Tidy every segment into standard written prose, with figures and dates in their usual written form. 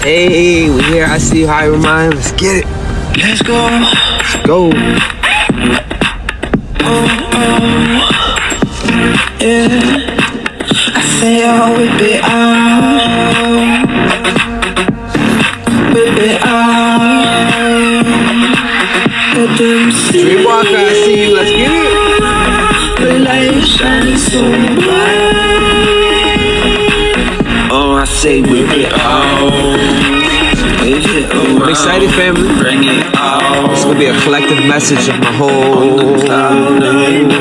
Hey, we here. I see you, higher mind. Let's get it. Let's go. Let's go. Yeah. I say I'll whip it out. Whip it out. Let them see. Dreamwalker, I see you. Let's get it. The light shining so bright. Oh, I say whip it out. I'm excited, family. Bring it out. It's gonna be a collective message of my whole playlist.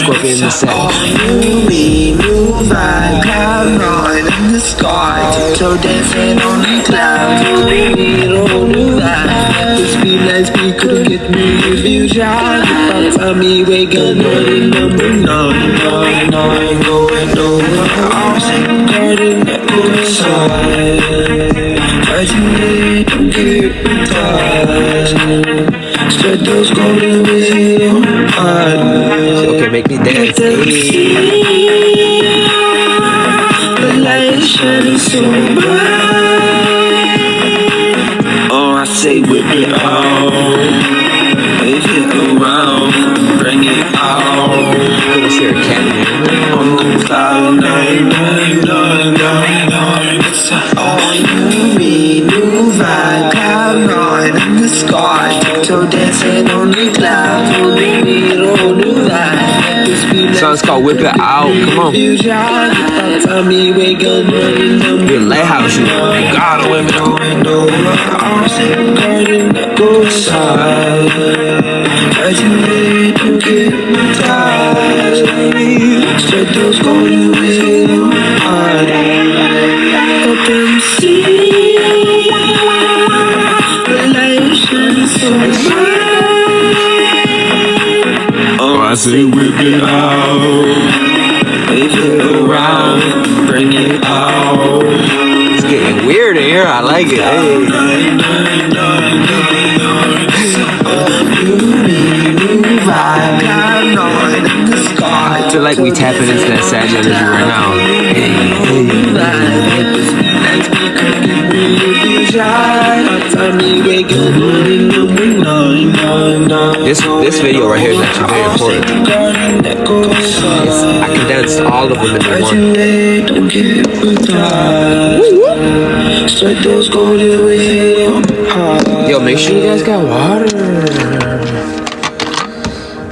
Scorpio Sagittarius. New vibe, cloud nine in the sky. So dancing on the clouds, new vibe. This feel like we couldn't get me if you tried. If I tell me we're gonna number 999 going over. I'm sitting garden that good side. Fighting don't get me tired. Spread those golden wings on high. Okay, make me dance. The light is shining so bright. Oh, I say whip it out. Wave it around. Bring it out. I'm gonna see a cat in there. On the cloud 99999. It's all you need. New vibe, cloud 9 in the sky. So dancing on the clouds. New vibe. This feel Song's called Whip It Out. Come on. Tell me we're gonna You're Lighthouse. You gotta whip it out. I'm sitting garden that goes side. Fighting to get my ties. Spread those golden wings on high. Let them see the light shining so bright. Oh, I say whip it out. Wave it around. Bring it out. It's getting weird in here. I like it. Hey. I feel like we tapping into that sad energy right now. This video right here is actually very important. I condensed all of them into one. Yo, make sure you guys got water.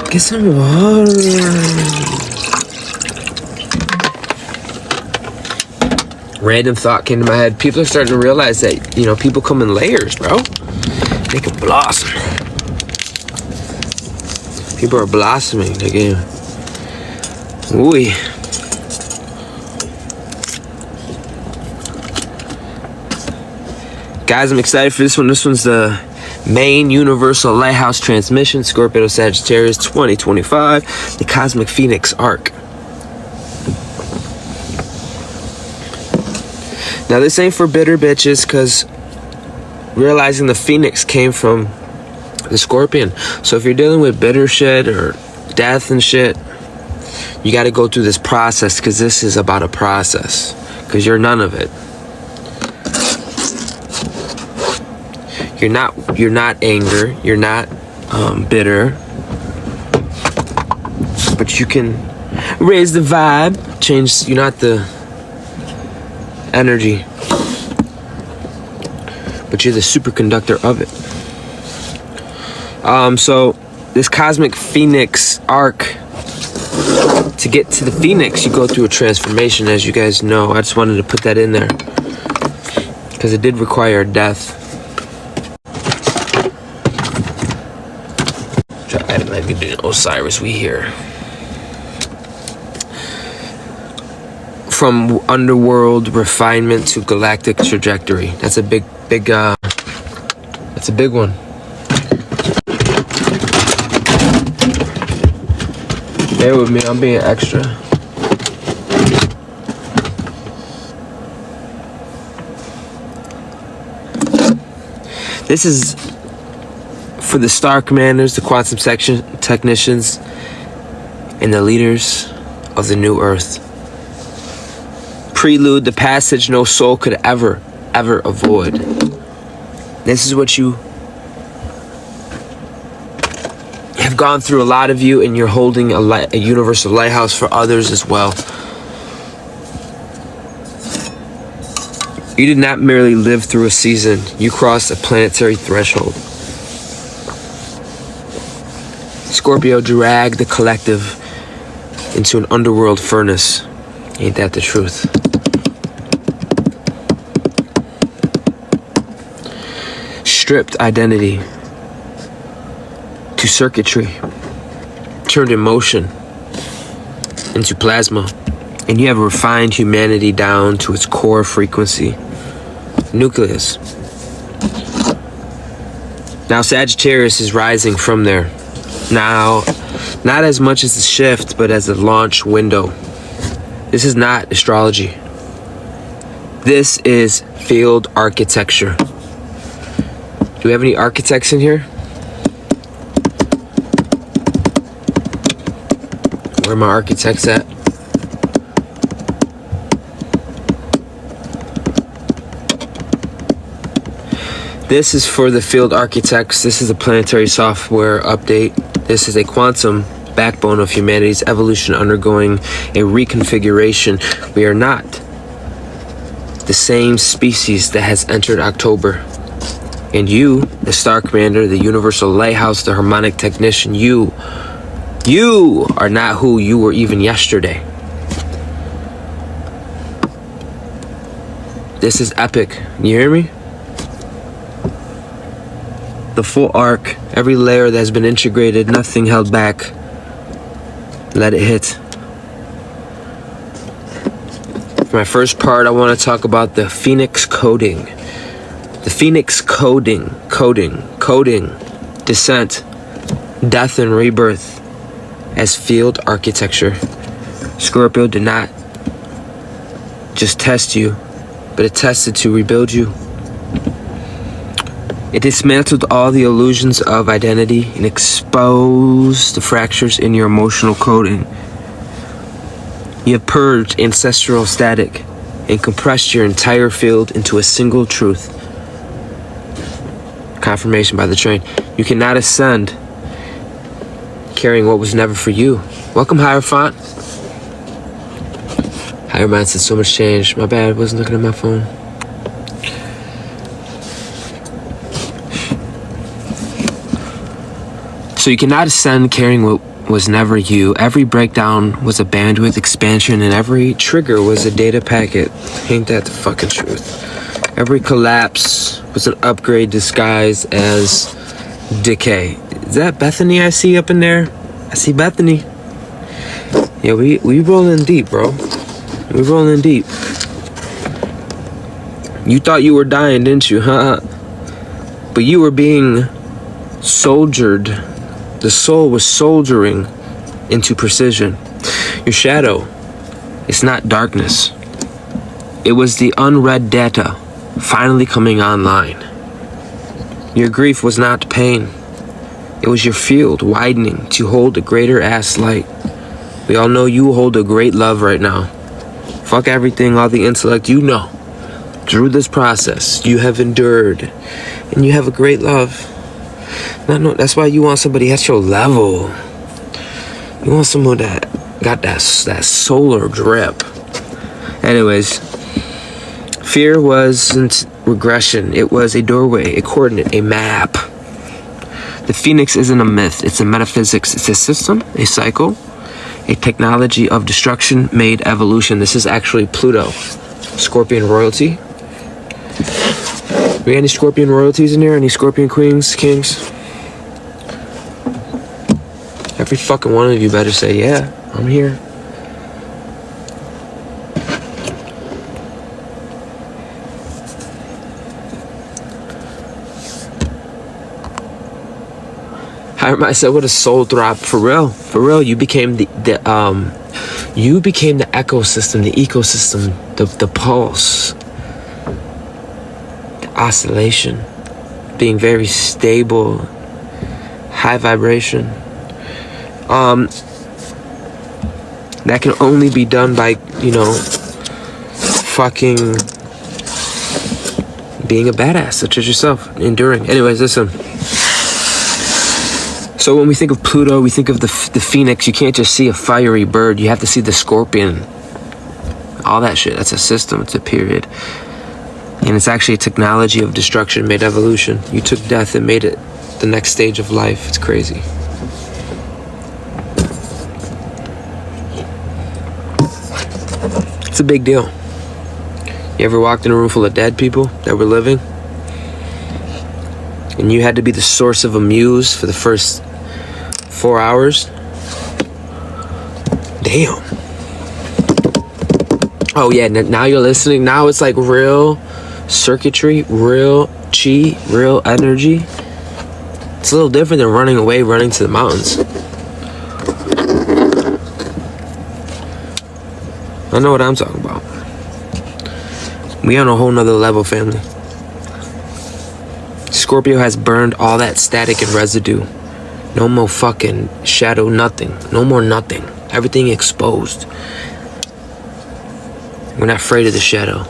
Get some water. Random thought came to my head. People are starting to realize that, you know, people come in layers, bro. They can blossom. People are blossoming again. Ooh. Guys, I'm excited for this one. This one's the main universal lighthouse transmission, Scorpio Sagittarius 2025, the Cosmic Phoenix Arc. Now this ain't for bitter bitches, because realizing the Phoenix came from the Scorpion. So if you're dealing with bitter shit or death and shit, you got to go through this process, because this is about a process, because you're none of it. You're not anger, you're not bitter, but you can raise the vibe, change. You're not the energy, but you're the superconductor of it. So this Cosmic Phoenix Arc, to get to the Phoenix, you go through a transformation, as you guys know. I just wanted to put that in there because it did require death. Osiris, we here. From underworld refinement to galactic trajectory. That's a big that's a big one. Bear with me, I'm being extra. This is for the star commanders, the quantum section technicians, and the leaders of the new earth. prelude, the passage no soul could ever avoid. This is what you have gone through, a lot of you, and you're holding a universal lighthouse for others as well. You did not merely live through a season, you crossed a planetary threshold. Scorpio dragged the collective into an underworld furnace. Ain't that the truth? Stripped identity to circuitry, turned emotion into plasma, and you have refined humanity down to its core frequency, nucleus. Now Sagittarius is rising from there. Now, not as much as a shift, but as a launch window. This is not astrology. This is field architecture. Do we have any architects in here? Where are my architects at? This is for the field architects. This is a planetary software update. This is a quantum backbone of humanity's evolution undergoing a reconfiguration. We are not the same species that has entered October. And you, the Star Commander, the Universal Lighthouse, the Harmonic Technician, you are not who you were even yesterday. This is epic. You hear me? The full arc, every layer that has been integrated, nothing held back. Let it hit. For my first part, I want to talk about the Phoenix coding. The Phoenix coding, descent, death and rebirth as field architecture. Scorpio did not just test you, but it tested to rebuild you. It dismantled all the illusions of identity and exposed the fractures in your emotional coding. You have purged ancestral static and compressed your entire field into a single truth. Confirmation by the train. You cannot ascend carrying what was never for you. Welcome, Hierophant. Higher mind said so much change. My bad, I wasn't looking at my phone. So you cannot ascend carrying what was never you. Every breakdown was a bandwidth expansion, and every trigger was a data packet. Ain't that the fucking truth? Every collapse was an upgrade disguised as decay. Is that Bethany I see up in there? I see Bethany. Yeah, we rolling deep, bro. We rolling deep. You thought you were dying, didn't you, huh? But you were being soldiered. The soul was soldiering into precision. Your shadow is not darkness. It was the unread data finally coming online. Your grief was not pain. It was your field widening to hold a greater ass light. We all know you hold a great love right now. Fuck everything, all the intellect, you know. Through this process, you have endured, and you have a great love. No, that's why you want somebody at your level. You want someone that got that solar drip. Anyways, fear wasn't regression. It was a doorway, a coordinate, a map. The Phoenix isn't a myth. It's a metaphysics. It's a system, a cycle, a technology of destruction made evolution. This is actually Pluto, Scorpion royalty. We got any Scorpion royalties in here? Any Scorpion queens, kings? Every fucking one of you better say, yeah, I'm here. I said, what a soul throb. For real, you became the ecosystem, the ecosystem, the pulse, the oscillation, being very stable, high vibration. That can only be done by, fucking being a badass, such as yourself, enduring. Anyways, listen. So when we think of Pluto, we think of the phoenix. You can't just see a fiery bird. You have to see the scorpion. All that shit. That's a system. It's a period. And it's actually a technology of destruction made evolution. You took death and made it the next stage of life. It's crazy. It's a big deal. You ever walked in a room full of dead people that were living? And you had to be the source of a muse for the first 4 hours? Damn. Oh yeah, now you're listening. Now it's like real circuitry, real chi, real energy. It's a little different than running away, running to the mountains. I know what I'm talking about. We on a whole nother level, family. Scorpio has burned all that static and residue. No more fucking shadow, nothing. No more nothing. Everything exposed. We're not afraid of the shadow.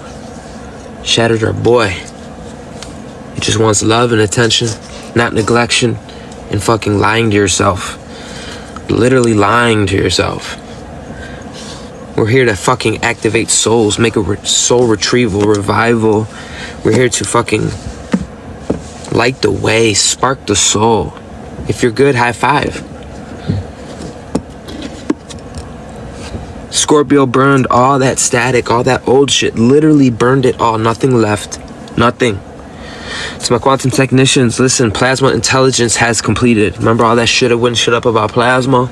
Shadow's our boy. He just wants love and attention, not neglection and fucking lying to yourself. Literally lying to yourself. We're here to fucking activate souls, make a soul retrieval, revival. We're here to fucking light the way, spark the soul. If you're good, high five. Scorpio burned all that static, all that old shit. Literally burned it all. Nothing left. Nothing. To my quantum technicians, listen, plasma intelligence has completed. Remember all that shit I wouldn't shut up about plasma?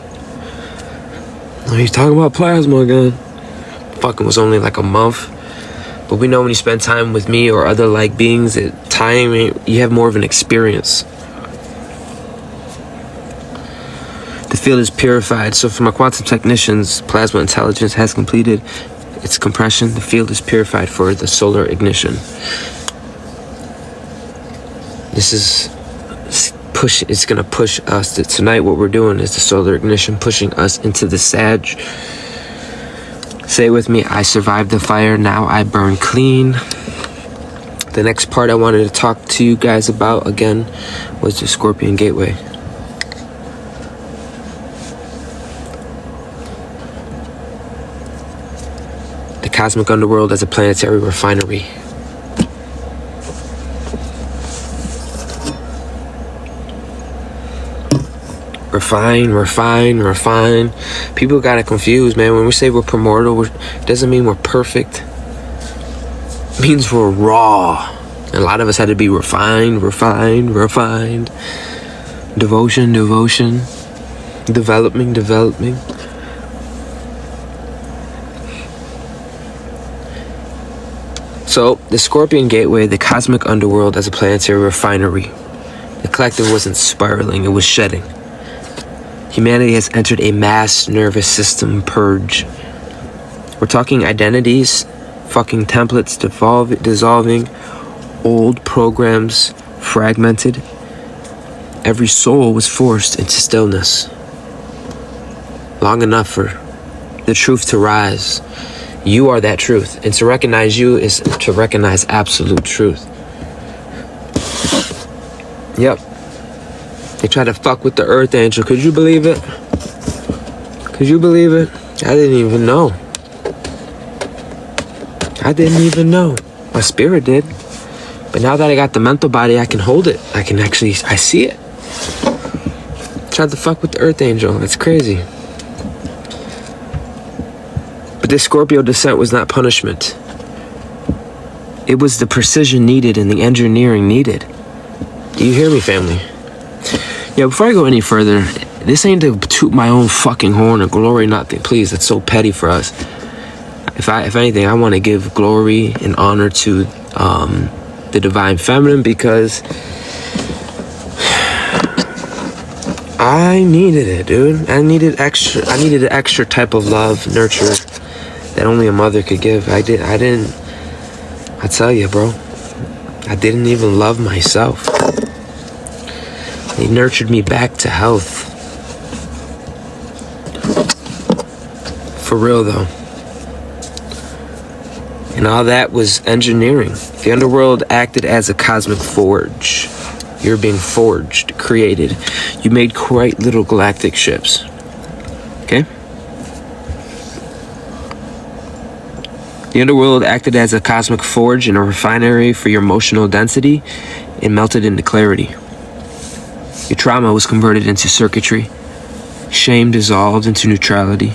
Oh, he's talking about plasma again. Fucking was only like a month. But we know when you spend time with me or other like beings, you have more of an experience. The field is purified. So for my quantum technicians, plasma intelligence has completed its compression. The field is purified for the solar ignition. This is it's gonna push us. Tonight what we're doing is the solar ignition pushing us into the Sag. Say it with me, I survived the fire, now I burn clean. The next part I wanted to talk to you guys about again was the Scorpion Gateway. The cosmic underworld as a planetary refinery. Refine. People got it confused, man. When we say we're primordial, it doesn't mean we're perfect. It means we're raw. And a lot of us had to be refined. Devotion. Developing. So, the Scorpion Gateway, the cosmic underworld as a planetary refinery. The collective wasn't spiraling, it was shedding. Humanity has entered a mass nervous system purge. We're talking identities, fucking templates dissolving, old programs fragmented. Every soul was forced into stillness. Long enough for the truth to rise. You are that truth. And to recognize you is to recognize absolute truth. Yep. They try to fuck with the Earth Angel. Could you believe it? I didn't even know. My spirit did. But now that I got the mental body, I can hold it. I see it. Tried to fuck with the Earth Angel. It's crazy. But this Scorpio descent was not punishment. It was the precision needed and the engineering needed. Do you hear me, family? Yeah, before I go any further, this ain't to toot my own fucking horn or glory nothing. Please, that's so petty for us. If anything, I want to give glory and honor to the divine feminine, because I needed it, dude. I needed an extra type of love, nurture that only a mother could give. I tell you, bro, I didn't even love myself. They nurtured me back to health. For real, though. And all that was engineering. The underworld acted as a cosmic forge. You're being forged, created. You made quite little galactic ships. Okay? The underworld acted as a cosmic forge and a refinery for your emotional density. It melted into clarity. Your trauma was converted into circuitry. Shame dissolved into neutrality.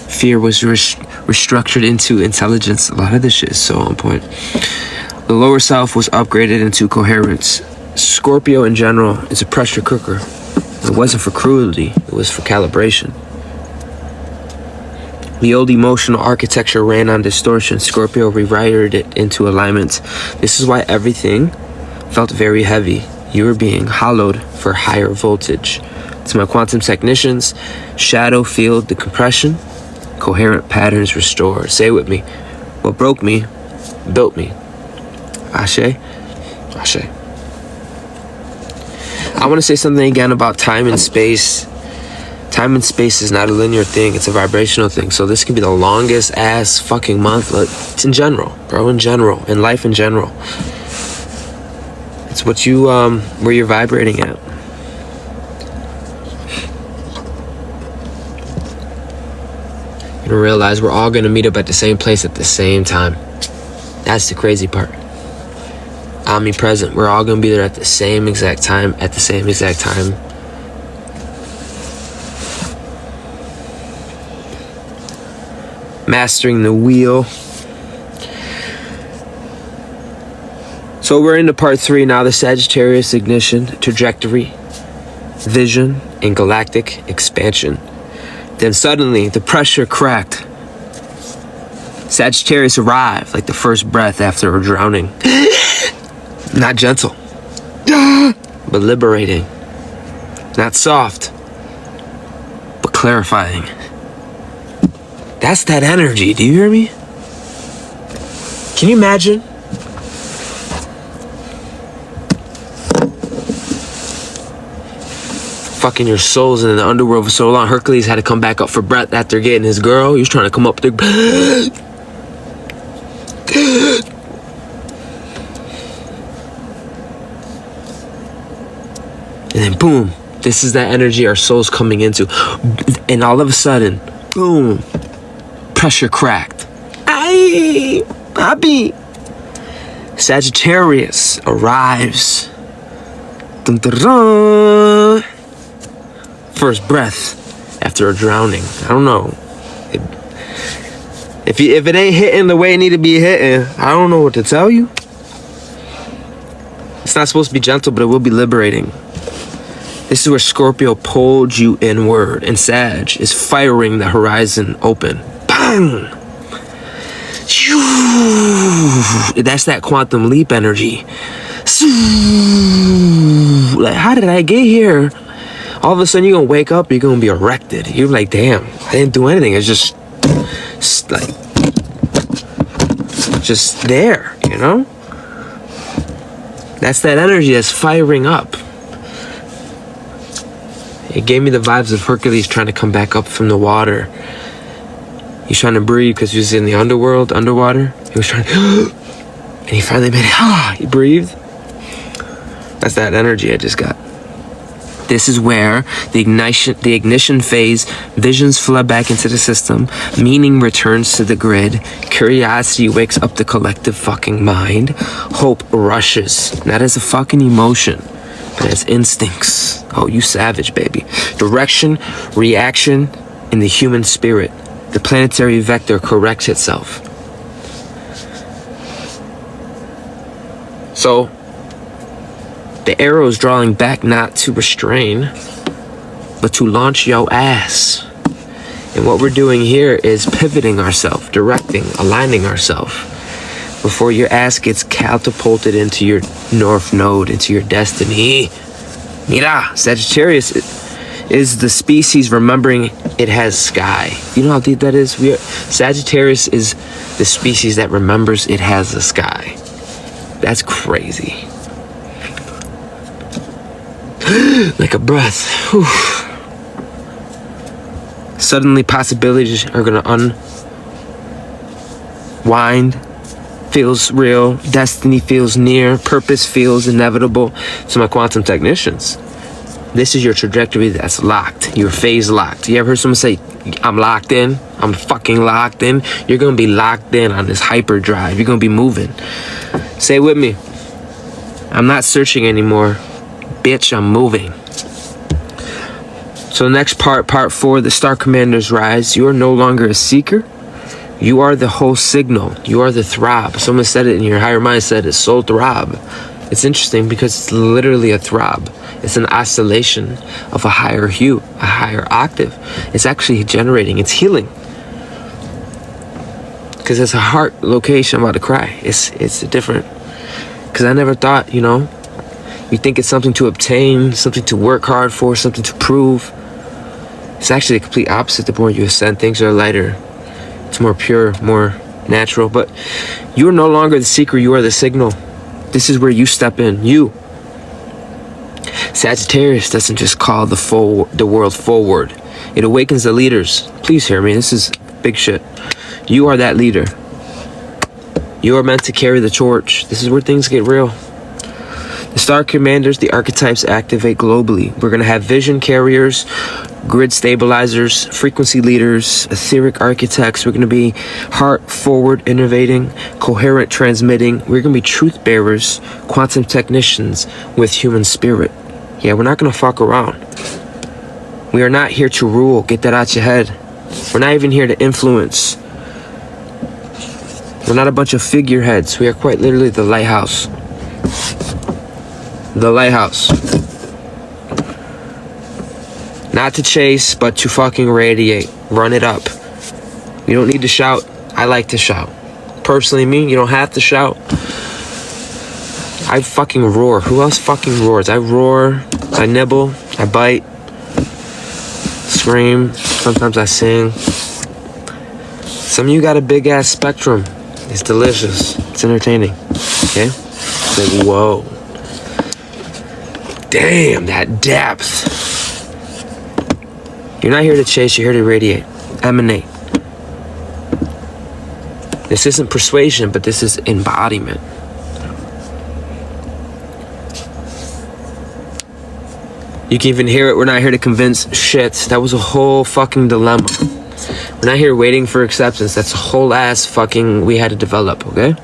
Fear was restructured into intelligence. A lot of this shit is so on point. The lower self was upgraded into coherence. Scorpio in general is a pressure cooker. It wasn't for cruelty, it was for calibration. The old emotional architecture ran on distortion. Scorpio rewired it into alignment. This is why everything felt very heavy. You were being hollowed for higher voltage. To my quantum technicians, shadow field decompression, coherent patterns restored. Say it with me. What broke me, built me. Ashe? Ashe. I want to say something again about time and space. Time and space is not a linear thing, it's a vibrational thing. So this could be the longest ass fucking month. Like, it's in general, bro, in general, in life in general. It's what you, where you're vibrating at. You're gonna realize we're all gonna meet up at the same place at the same time. That's the crazy part. Omnipresent, we're all gonna be there at the same exact time, at the same exact time. Mastering the wheel. So we're into part 3 now, the Sagittarius ignition, trajectory, vision, and galactic expansion. Then suddenly the pressure cracked. Sagittarius arrived like the first breath after a drowning. Not gentle, but liberating. Not soft, but clarifying. That's that energy, do you hear me? Can you imagine? Fucking your souls in the underworld for so long. Hercules had to come back up for breath after getting his girl. He was trying to come up there. And then boom, this is that energy our soul's coming into. And all of a sudden, boom, pressure cracked. Aye, Bobby. Sagittarius arrives. Dun, dun, dun. First breath after a drowning. I don't know. If it ain't hitting the way it need to be hitting, I don't know what to tell you. It's not supposed to be gentle, but it will be liberating. This is where Scorpio pulled you inward, and Sag is firing the horizon open. Bang! That's that quantum leap energy. Like, how did I get here? All of a sudden, you're gonna wake up, you're gonna be erected. You're like, damn, I didn't do anything. It's just like, just there, you know? That's that energy that's firing up. It gave me the vibes of Hercules trying to come back up from the water. He's trying to breathe because he was in the underworld, underwater. He was trying to, and he finally made it. He breathed. That's that energy I just got. This is where the ignition phase, visions flood back into the system, meaning returns to the grid, curiosity wakes up the collective fucking mind, hope rushes, not as a fucking emotion, but as instincts. Oh, you savage, baby. Direction, reaction in the human spirit. The planetary vector corrects itself. So, the arrow is drawing back not to restrain, but to launch your ass. And what we're doing here is pivoting ourselves, directing, aligning ourselves before your ass gets catapulted into your north node, into your destiny. Mira, Sagittarius is the species remembering it has sky. You know how deep that is? Sagittarius is the species that remembers it has a sky. That's crazy. Like a breath. Whew. Suddenly possibilities are gonna unwind feels real, destiny feels near, purpose feels inevitable. So my quantum technicians, this is your trajectory that's locked. Your phase locked. You ever heard someone say, I'm locked in? I'm fucking locked in. You're gonna be locked in on this hyperdrive. You're gonna be moving. Say it with me. I'm not searching anymore. Bitch, I'm moving. So next part 4, the Star Commanders rise. You are no longer a seeker. You are the whole signal. You are the throb. Someone said it in your higher mind, said it's soul throb. It's interesting because it's literally a throb. It's an oscillation of a higher hue, a higher octave. It's actually generating, it's healing. Because it's a heart location. I'm about to cry. It's different. Because I never thought, you think it's something to obtain, something to work hard for, something to prove. It's actually the complete opposite. The more you ascend, things are lighter. It's more pure, more natural. But you are no longer the seeker, you are the signal. This is where you step in. You. Sagittarius doesn't just call the world forward. It awakens the leaders. Please hear me. This is big shit. You are that leader. You are meant to carry the torch. This is where things get real. The Star Commanders, the archetypes activate globally. We're going to have vision carriers, grid stabilizers, frequency leaders, etheric architects. We're going to be heart forward innovating, coherent transmitting. We're going to be truth bearers, quantum technicians with human spirit. Yeah, we're not going to fuck around. We are not here to rule. Get that out your head. We're not even here to influence. We're not a bunch of figureheads. We are quite literally the lighthouse. The lighthouse. Not to chase, but to fucking radiate. Run it up. You don't need to shout. I like to shout. Personally, me, you don't have to shout. I fucking roar. Who else fucking roars? I roar. I nibble. I bite. Scream. Sometimes I sing. Some of you got a big ass spectrum. It's delicious. It's entertaining. Okay? It's like, whoa. Damn, that depth. You're not here to chase, you're here to radiate, emanate. This isn't persuasion, but this is embodiment. You can even hear it. We're not here to convince shit. That was a whole fucking dilemma. We're not here waiting for acceptance. That's a whole ass fucking we had to develop, okay?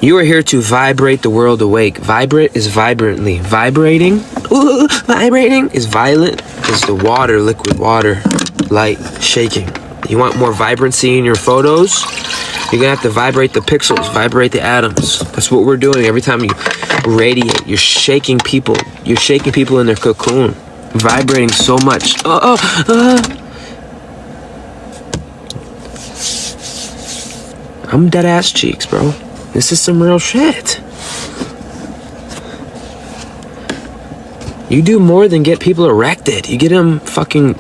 You are here to vibrate the world awake. Vibrate is vibrantly. Vibrating, vibrating is violent, is the water, liquid water, light, shaking. You want more vibrancy in your photos? You're gonna have to vibrate the pixels, vibrate the atoms. That's what we're doing every time you radiate. You're shaking people. You're shaking people in their cocoon. Vibrating so much. I'm dead ass cheeks, bro. This is some real shit. You do more than get people erected. You get them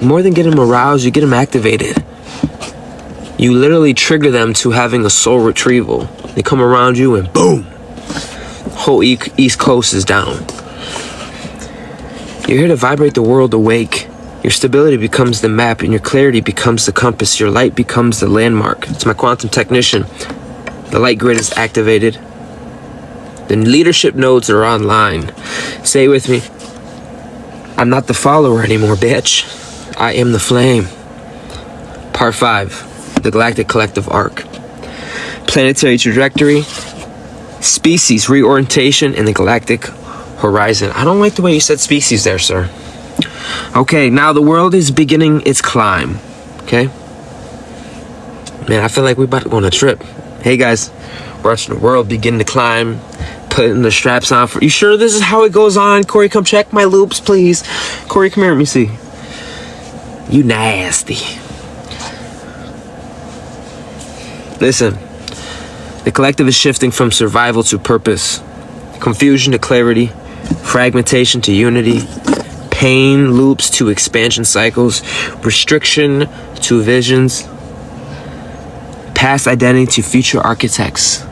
more than get them aroused, you get them activated. You literally trigger them to having a soul retrieval. They come around you and boom. Whole East Coast is down. You're here to vibrate the world awake. Your stability becomes the map and your clarity becomes the compass. Your light becomes the landmark. It's my quantum technician. The light grid is activated. The leadership nodes are online. Say it with me. I'm not the follower anymore, bitch. I am the flame. Part 5. The Galactic Collective Arc. Planetary trajectory. Species reorientation in the galactic horizon. I don't like the way you said species there, sir. Okay, now the world is beginning its climb. Okay? Man, I feel like we're about to go on a trip. Hey guys, we're watching the world begin to climb, putting the straps on for. You sure this is how it goes on? Corey, come check my loops, please. Corey, come here, let me see. You nasty. Listen, the collective is shifting from survival to purpose, confusion to clarity, fragmentation to unity, pain loops to expansion cycles, restriction to visions, past identity to future architects.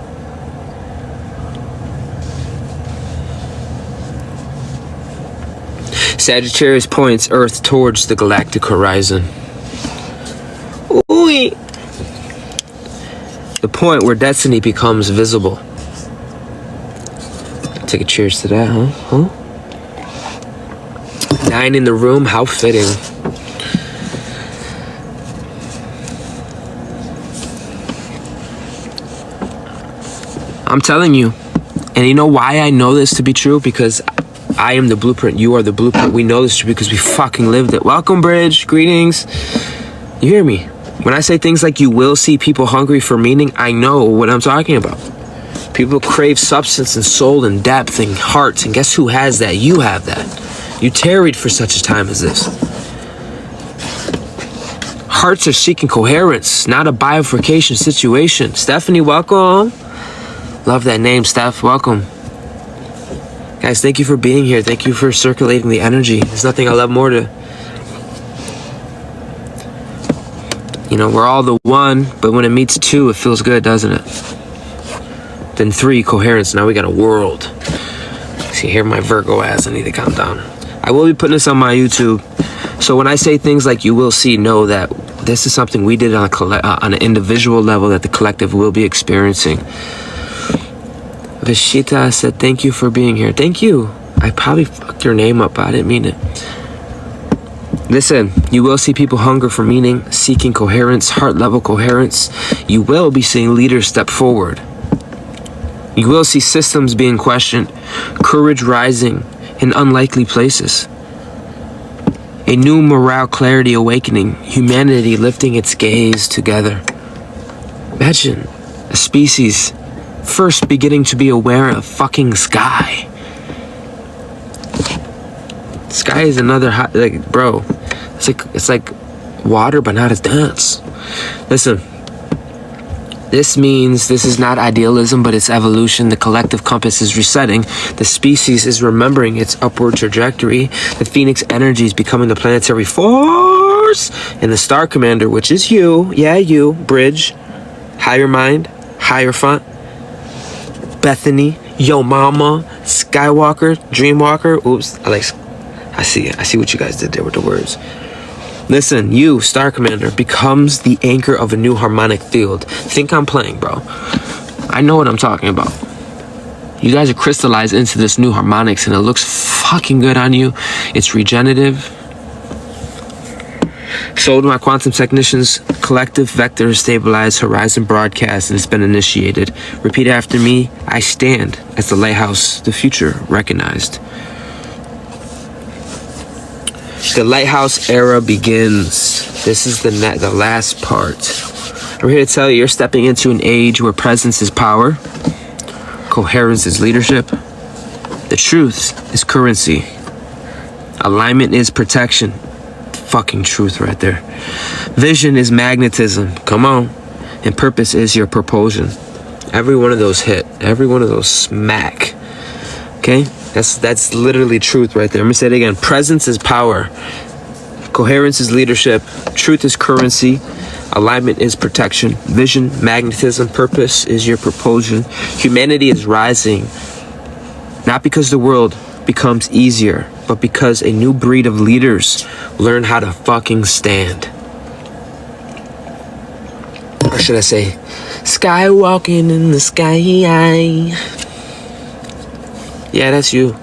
Sagittarius points Earth towards the galactic horizon. Ooh. The point where destiny becomes visible. Take a cheers to that, huh? 9 in the room, how fitting. I'm telling you. And you know why I know this to be true? Because I am the blueprint. You are the blueprint. We know this because we fucking lived it. Welcome, Bridge. Greetings. You hear me? When I say things like you will see people hungry for meaning, I know what I'm talking about. People crave substance and soul and depth and heart. And guess who has that? You have that. You tarried for such a time as this. Hearts are seeking coherence, not a bifurcation situation. Stephanie, welcome. Love that name, Steph. Welcome. Guys, thank you for being here. Thank you for circulating the energy. There's nothing I love more to... You know, we're all the one, but when it meets 2, it feels good, doesn't it? Then 3, coherence. Now we got a world. See, here my Virgo ass. I need to calm down. I will be putting this on my YouTube. So when I say things like you will see, know that this is something we did on an individual level that the collective will be experiencing. Vishita said, thank you for being here. Thank you. I probably fucked your name up, but I didn't mean it. Listen, you will see people hunger for meaning, seeking coherence, heart-level coherence. You will be seeing leaders step forward. You will see systems being questioned, courage rising in unlikely places. A new morale clarity awakening, humanity lifting its gaze together. Imagine a species first beginning to be aware of fucking sky. Sky is another hot, like, bro, it's like water, but not as dense. Listen, this means this is not idealism, but it's evolution. The collective compass is resetting. The species is remembering its upward trajectory. The Phoenix energy is becoming the planetary force. And the Star Commander, which is you, you, Bridge, Higher Mind, Higher Front, Bethany, Yo Mama, Skywalker, Dreamwalker. Oops, I see what you guys did there with the words. Listen, you, Star Commander, becomes the anchor of a new harmonic field. Think I'm playing, bro. I know what I'm talking about. You guys are crystallized into this new harmonics, and it looks fucking good on you. It's regenerative. So to my quantum technicians, collective vector stabilized horizon broadcast, and it's been initiated. Repeat after me. I stand as the lighthouse, the future recognized. The Lighthouse Era begins. This is the last part. I'm here to tell you, you're stepping into an age where presence is power, coherence is leadership, the truth is currency, alignment is protection. Fucking truth right there. Vision is magnetism. Come on. And purpose is your propulsion. Every one of those hit. Every one of those smack. Okay? That's literally truth right there. Let me say it again. Presence is power. Coherence is leadership. Truth is currency. Alignment is protection. Vision, magnetism, purpose is your propulsion. Humanity is rising. Not because the world becomes easier, but because a new breed of leaders learn how to fucking stand. Or should I say, skywalking in the sky. Yeah, that's you.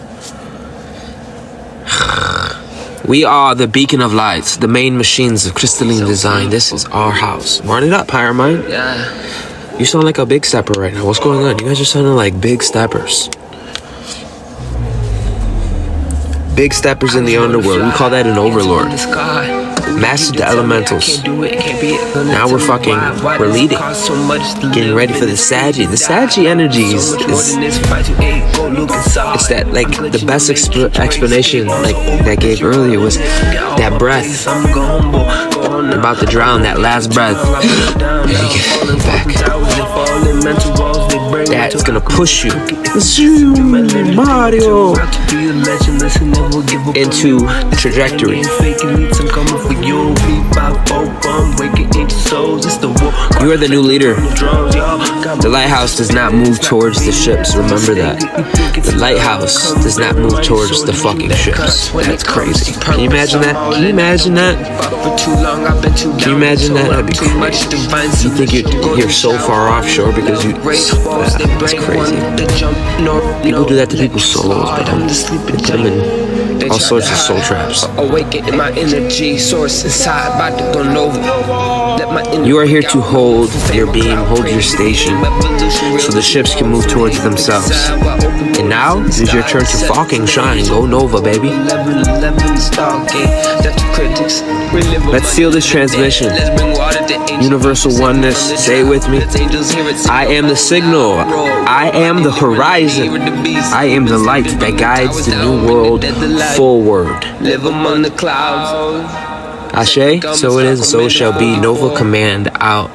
We are the beacon of lights, the main machines of crystalline design. This is our house. Run it up, Higher Mind. Yeah. You sound like a big stepper right now. What's going on? You guys are sounding like big steppers. Big steppers in the underworld. We call that an overlord. Mastered the elementals. Now we're leading. Getting ready for the Saggy. The Saggy energy is it's that, like, the best explanation, like, that gave earlier was that breath. About to drown, that last breath. And you get back. That's gonna push you. Mario. Into the trajectory. souls. It's the war. You are the new leader. The lighthouse does not move towards the ships. Remember that. The lighthouse does not move towards the fucking ships. That's crazy. Can you imagine that? Can you imagine that? Can you imagine that? That'd be crazy. You think you're so far offshore because you... That's crazy. People do that to people's souls, man. They put them in all sorts of soul traps. Awaken my energy source inside, about to go over. You are here to hold your beam, hold your station, so the ships can move towards themselves. And now is your turn to fucking shine. Go Nova, baby. Let's seal this transmission. Universal oneness. Say it with me. I am the signal. I am the horizon. I am the light that guides the new world forward. Live among the clouds. Ashe, so it is, and so it shall be. Nova command out.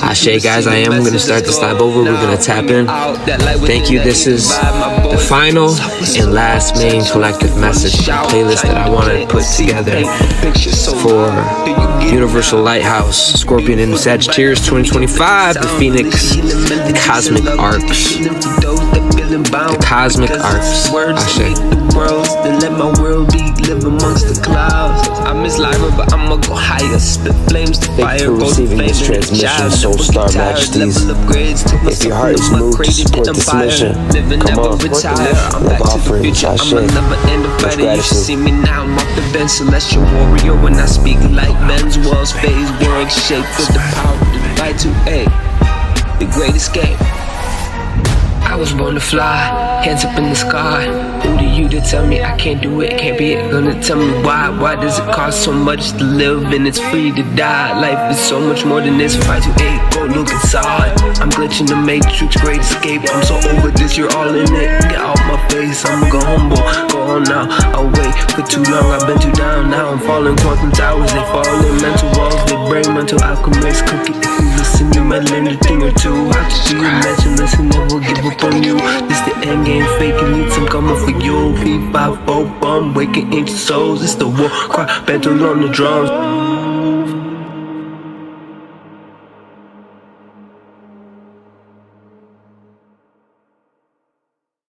Ashe, guys, I am going to start this live over. We're going to tap in. Thank you. This is the final and last main collective message playlist that I wanted to put together for Universal Lighthouse, Scorpion and Sagittarius 2025, the Phoenix, the Cosmic Arcs. The Cosmic Arcs. Ashe. Then let my world be, live amongst the clouds. I miss Lyra, but I'ma go higher. Spit flames to fire. Thank you for receiving this transmission, Soul Star Majesties. If your heart is moved to support this mission, come on, support the mission. Love offerings, Ashe. Much gratitude. See me now, I'm off the bench, celestial warrior. When I speak like men's worlds, phase, world shaped with the power to fight to A. The great escape. I was born to fly, hands up in the sky. Who do you to tell me I can't do it, can't be it? Gonna tell me why? Why does it cost so much to live and it's free to die? Life is so much more than this. 5 to 8, go look inside. I'm glitching the matrix, great escape. I'm so over this, you're all in it. Get out my face, I'ma go humble. Go on now, I'll wait for too long. I've been too down, now I'm falling. Quantum towers, they fall in mental walls. They bring mental alchemists, cookie. If you listen, you might learn a thing or two. How to be a mention, listen, never give up on you. This the end game, fake it needs some coming for you. 3, 5, 4, waking ancient souls. It's the war cry, battle on the drums.